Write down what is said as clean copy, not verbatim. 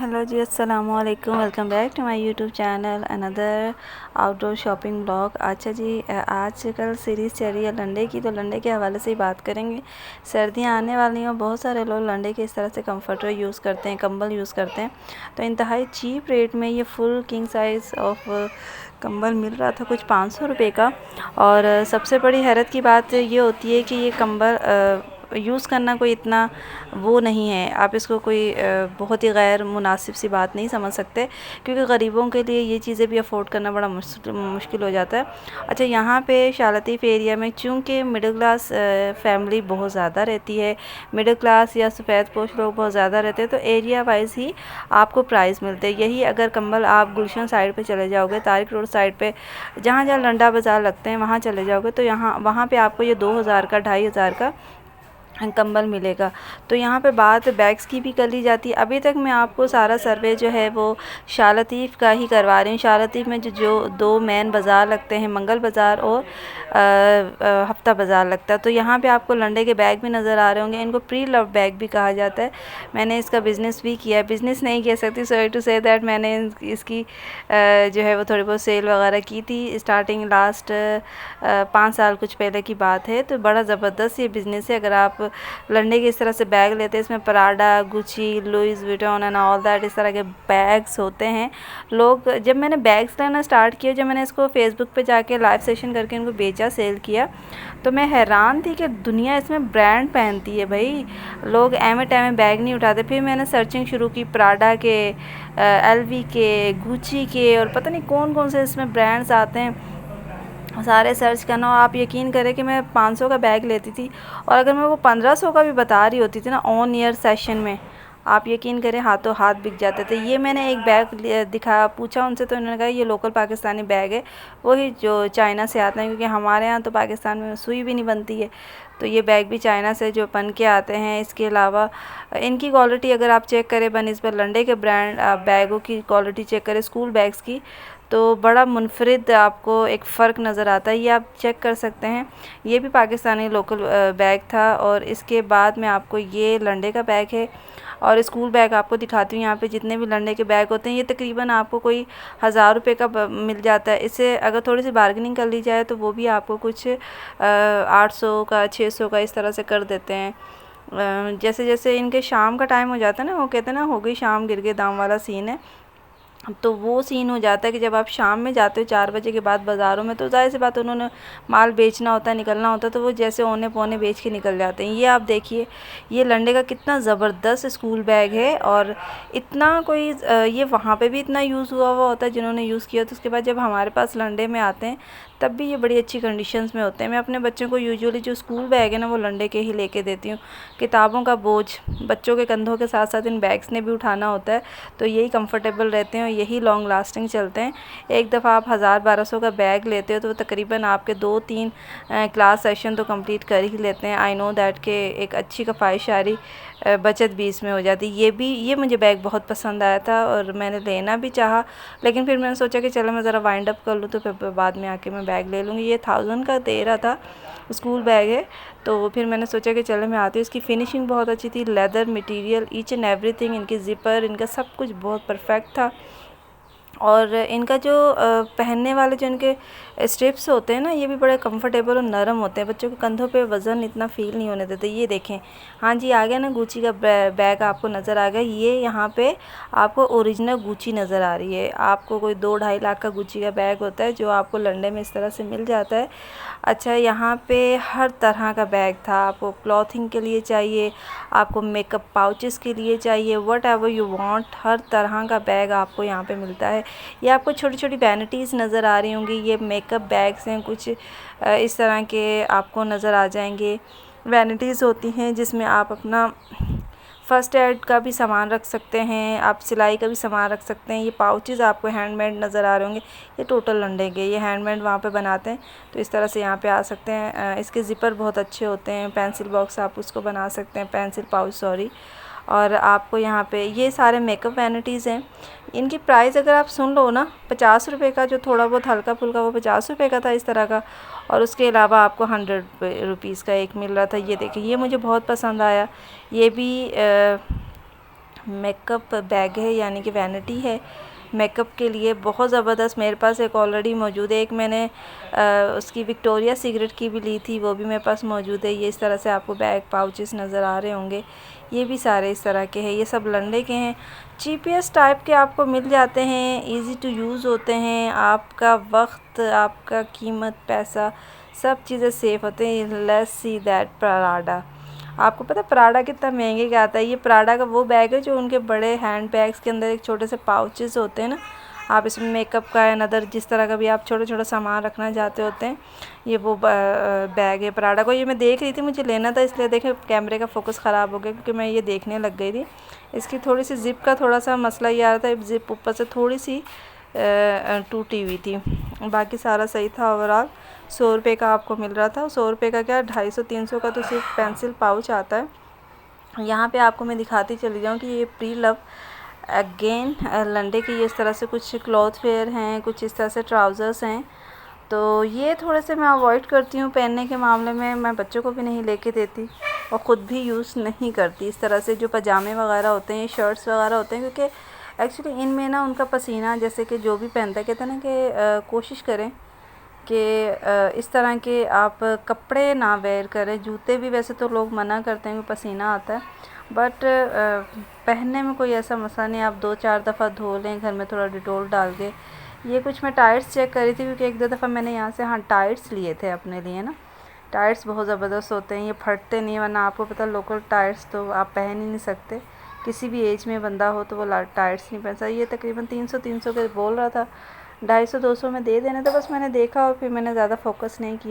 Hello जी, अस्सलाम वालेकुम। Welcome back to my YouTube channel another outdoor shopping blog. अच्छा जी, आजकल सीरीज़ चल रही है लंडे की, तो लंडे के हवाले से ही बात करेंगे। सर्दियां आने वाली हैं, बहुत सारे लोग लंडे के इस तरह से कंफर्टर यूज़ करते हैं, कंबल यूज़ करते हैं। तो इंतहाई चीप रेट में ये फुल किंग साइज़ ऑफ कंबल मिल रहा था कुछ 500 रुपये का। और सबसे बड़ी हैरत की बात ये होती है कि ये कंबल यूज़ करना कोई इतना वो नहीं है, आप इसको कोई बहुत ही गैर मुनासिब सी बात नहीं समझ सकते, क्योंकि गरीबों के लिए ये चीज़ें भी अफोर्ड करना बड़ा मुश्किल हो जाता है। अच्छा, यहाँ पे शाह लतीफ़ एरिया में चूँकि मिडिल क्लास फैमिली बहुत ज़्यादा रहती है, मिडिल क्लास या सफ़ेद पोश लोग बहुत ज़्यादा रहते हैं, तो एरिया वाइज ही आपको प्राइस मिलते हैं। यही अगर कंबल आप गुलशन साइड पे चले जाओगे, तारिक रोड साइड पे जहाँ जहाँ लंडा बाज़ार लगते हैं वहाँ चले जाओगे, तो वहाँ पे आपको ये 2000 का 2500 का कंबल मिलेगा। तो यहाँ पे बात बैग्स की भी कर ली जाती है। अभी तक मैं आपको सारा सर्वे जो है वो शाह लतीफ़ का ही करवा रही हूँ। शाह लतीफ़ में जो दो मेन बाज़ार लगते हैं, मंगल बाज़ार और हफ्ता बाज़ार लगता है। तो यहाँ पे आपको लंडे के बैग भी नज़र आ रहे होंगे। इनको प्री लव बैग भी कहा जाता है। मैंने इसका बिज़नेस भी किया है, बिज़नेस नहीं कह सकती, सॉरी टू से दैट, मैंने इसकी जो है वो थोड़ी बहुत सेल वगैरह की थी स्टार्टिंग लास्ट 5 साल कुछ पहले की बात है। तो बड़ा ज़बरदस्त ये बिज़नेस है। अगर आप लंडे के इस तरह से बैग लेते हैं, इसमें Prada, Gucci, Louis Vuitton and all that इस तरह के बैग्स होते हैं। लोग, जब मैंने बैग्स लेना स्टार्ट किया, जब मैंने इसको फेसबुक पे जाके लाइव सेशन करके इनको बेचा, सेल किया, तो मैं हैरान थी कि दुनिया इसमें ब्रांड पहनती है भाई। लोग एम टाइम बैग नहीं उठाते। फिर मैंने सर्चिंग शुरू की प्राडा के, LV के, गुची के, और पता नहीं कौन कौन से इसमें ब्रांड्स आते हैं, सारे सर्च करना। और आप यकीन करें कि मैं 500 का बैग लेती थी, और अगर मैं वो 1500 का भी बता रही होती थी ना ऑन ईयर सेशन में, आप यकीन करें हाथों हाथ बिक जाते थे। ये मैंने एक बैग पूछा उनसे, तो उन्होंने कहा ये लोकल पाकिस्तानी बैग है, वही जो चाइना से आता है, क्योंकि हमारे यहाँ तो पाकिस्तान में सुई भी नहीं बनती है। तो ये बैग भी चाइना से जो बन के आते हैं। इसके अलावा इनकी क्वालिटी अगर आप चेक करें बनस्बत लंडे के ब्रांड बैगों की क्वालिटी चेक करें, स्कूल बैग्स की, तो बड़ा मुनफरिद आपको एक फ़र्क नज़र आता है। ये आप चेक कर सकते हैं। ये भी पाकिस्तानी लोकल बैग था। और इसके बाद में आपको ये लंडे का बैग है, और स्कूल बैग आपको दिखाती हूँ। यहाँ पे जितने भी लंडे के बैग होते हैं, ये तकरीबन आपको कोई 1000 रुपये का मिल जाता है। इससे अगर थोड़ी सी बार्गेनिंग कर ली जाए तो वो भी आपको कुछ 800 का, 600 का इस तरह से कर देते हैं। जैसे जैसे इनके शाम का टाइम हो जाता है ना, वो कहते हैं ना, हो गई शाम गिर गए दाम वाला सीन है। तो वो सीन हो जाता है कि जब आप शाम में जाते हो 4 बजे के बाद बाज़ारों में, तो ज़ाहिर सी बात, उन्होंने माल बेचना होता है, निकलना होता है, तो वो जैसे औने पौने बेच के निकल जाते हैं। ये आप देखिए, ये लंडे का कितना ज़बरदस्त स्कूल बैग है। और इतना कोई ये वहाँ पे भी इतना यूज़ हुआ होता है जिन्होंने यूज़ किया, तो उसके बाद जब हमारे पास लंडे में आते हैं तब भी ये बड़ी अच्छी कंडीशंस में होते हैं। मैं अपने बच्चों को यूजुअली जो स्कूल बैग है ना, वो लंडे के ही लेके देती हूँ। किताबों का बोझ बच्चों के कंधों के साथ साथ इन बैग्स ने भी उठाना होता है, तो यही कंफर्टेबल रहते हैं और यही लॉन्ग लास्टिंग चलते हैं। एक दफ़ा आप 1000-1200 का बैग लेते हो तो तकरीबन आपके 2-3 क्लास सेशन तो कंप्लीट कर ही लेते हैं। आई नो दैट के एक अच्छी कफ़ायशारी बचत भी इसमें हो जाती। ये मुझे बैग बहुत पसंद आया था और मैंने लेना भी चाहा, लेकिन फिर मैंने सोचा कि चलो मैं ज़रा वाइंड अप कर लूँ, तो फिर बाद में आके मैं बैग ले लूँगी। ये 1000 का दे रहा था, स्कूल बैग है। तो फिर मैंने सोचा कि चलो मैं आती हूँ। इसकी फ़िनिशिंग बहुत अच्छी थी, leather material, each and everything, इनकी ज़िपर, इनका सब कुछ बहुत परफेक्ट था। और इनका जो पहनने वाले जो इनके स्ट्रिप्स होते हैं ना, ये भी बड़े कंफर्टेबल और नरम होते हैं। बच्चों के कंधों पे वज़न इतना फ़ील नहीं होने देते। ये देखें, हाँ जी, आ गया ना गुची का बैग आपको नज़र आ गया। ये यहाँ पे आपको ओरिजिनल गुची नज़र आ रही है। आपको कोई 2-2.5 लाख का गुची का बैग होता है जो आपको लंडे में इस तरह से मिल जाता है। अच्छा, यहाँ पे हर तरह का बैग था। आपको क्लॉथिंग के लिए चाहिए, आपको मेकअप पाउचेस के लिए चाहिए, वट एवर यू वांट, हर तरह का बैग आपको यहाँ पे मिलता है। ये आपको छोटी छोटी वैनिटीज़ नज़र आ रही होंगी, ये मेकअप बैग्स हैं कुछ इस तरह के आपको नज़र आ जाएंगे। वैनिटीज़ होती हैं जिसमें आप अपना फ़र्स्ट एड का भी सामान रख सकते हैं, आप सिलाई का भी सामान रख सकते हैं। ये पाउचेज़ आपको हैंडमेड नज़र आ रहे होंगे, ये टोटल लंडे के, ये हैंडमेड वहाँ पे बनाते हैं। तो इस तरह से यहाँ पे आ सकते हैं। इसके ज़िपर बहुत अच्छे होते हैं। पेंसिल बॉक्स आप उसको बना सकते हैं, पेंसिल पाउच सॉरी। और आपको यहाँ पे ये सारे मेकअप वैनिटीज़ हैं। इनकी प्राइस अगर आप सुन लो ना, 50 रुपये का जो थोड़ा बहुत हल्का फुल्का वो 50 रुपये का था इस तरह का। और उसके अलावा आपको 100 रुपीज़ का एक मिल रहा था। ये देखिए, ये मुझे बहुत पसंद आया। ये भी मेकअप बैग है, यानी कि वैनिटी है मेकअप के लिए, बहुत ज़बरदस्त। मेरे पास एक ऑलरेडी मौजूद है, एक मैंने उसकी विक्टोरिया सीक्रेट की भी ली थी, वो भी मेरे पास मौजूद है। ये इस तरह से आपको बैग पाउचेस नज़र आ रहे होंगे, ये भी सारे इस तरह के हैं। ये सब लंडे के हैं, GPS टाइप के आपको मिल जाते हैं, इजी टू यूज़ होते हैं। आपका वक्त, आपका कीमत, पैसा, सब चीज़ें सेफ़ होते हैं। Let's see that Prada. आपको पता है प्राडा कितना महंगे का आता है? ये प्राडा का वो बैग है जो उनके बड़े हैंड बैग्स के अंदर एक छोटे से पाउचेस होते हैं ना, आप इसमें मेकअप का अनदर जिस तरह का भी आप छोटा छोटा सामान रखना चाहते होते हैं, ये वो बैग है प्राडा को। ये मैं देख रही थी, मुझे लेना था, इसलिए देखे कैमरे का फोकस ख़राब हो गया क्योंकि मैं ये देखने लग गई थी। इसकी थोड़ी सी ज़िप का थोड़ा सा मसला ये आ रहा था, ज़िप ऊपर से थोड़ी सी टूटी हुई थी, बाकी सारा सही था। ओवरऑल 100 रुपये का आपको मिल रहा था। 100 रुपये का क्या, 250-300 का तो सिर्फ पेंसिल पाउच आता है। यहाँ पे आपको मैं दिखाती चली जाऊँ कि ये प्री लव अगेन लंडे की इस तरह से कुछ क्लॉथ वेयर हैं, कुछ इस तरह से ट्राउज़र्स हैं। तो ये थोड़े से मैं अवॉइड करती हूँ पहनने के मामले में, मैं बच्चों को भी नहीं लेके देती और ख़ुद भी यूज़ नहीं करती। इस तरह से जो पजामे वगैरह होते हैं, शर्ट्स वगैरह होते हैं, क्योंकि एक्चुअली इनमें ना उनका पसीना, जैसे कि जो भी पहनता है, कहते हैं ना कि कोशिश करें कि इस तरह के आप कपड़े ना वेयर करें। जूते भी वैसे तो लोग मना करते हैं कि पसीना आता है, बट पहनने में कोई ऐसा मसला नहीं, आप 2-4 दफ़ा धो लें घर में थोड़ा डिटोल डाल के। ये कुछ मैं टाइट्स चेक करी थी क्योंकि 1-2 दफ़ा मैंने यहाँ से टाइट्स लिए थे अपने लिए ना। टाइट्स बहुत ज़बरदस्त होते हैं, ये फटते नहीं, वरना आपको पता लोकल टाइट्स तो आप पहन ही नहीं सकते। किसी भी एज में बंदा हो तो वो टाइट्स नहीं पहन सकता। ये तकरीबन 300 के बोल रहा था, 250-200 में दे देने थे, बस मैंने देखा और फिर मैंने ज़्यादा फोकस नहीं किया।